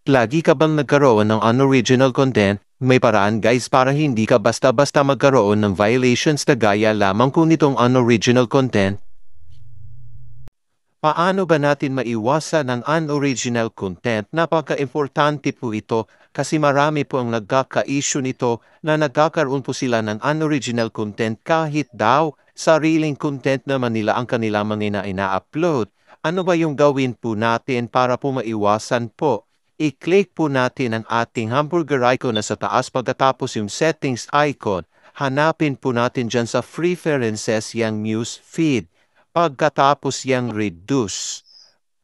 Lagi ka bang nagkaroon ng unoriginal content? May paraan guys para hindi ka basta-basta magkaroon ng violations na gaya lamang kung nitong unoriginal content. Paano ba natin maiwasan ang unoriginal content? Napaka-importante po ito kasi marami po ang nagkaka-issue nito na nagkakaroon po sila ng unoriginal content kahit daw sariling content naman nila ang kanila mga ina-upload. Ano ba yung gawin po natin para po maiwasan po? I-click po natin ang ating hamburger icon na sa taas pagkatapos yung settings icon. Hanapin po natin dyan sa preferences yung news feed. Pagkatapos yang reduce.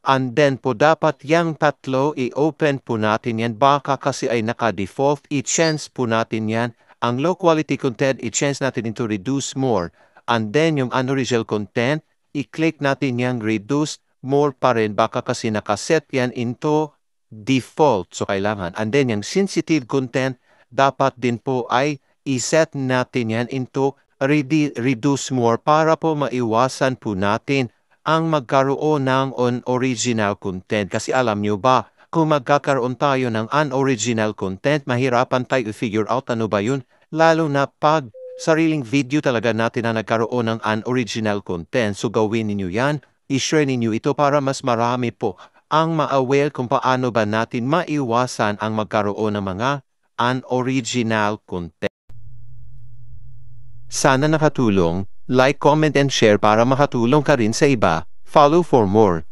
And then po dapat yang tatlo i-open po natin yan. Baka kasi ay naka-default. I-change po natin yan. Ang low quality content, i-change natin into reduce more. And then yung unoriginal content, i-click natin yang reduce more pa rin. Baka kasi nakaset yan into default. So kailangan. And then yung sensitive content, dapat din po ay i-set natin yan into reduce more para po maiwasan po natin ang magkaroon ng unoriginal content. Kasi alam nyo ba, kung magkakaroon tayo ng unoriginal content, mahirapan tayo i-figure out ano ba yun. Lalo na pag sariling video talaga natin na nagkaroon ng unoriginal content. So gawin ninyo yan, i-share ninyo ito para mas marami po ang ma-aware kung paano ba natin maiwasan ang magkaroon ng mga unoriginal content. Sana nakatulong, like, comment and share para makatulong ka rin sa iba. Follow for more.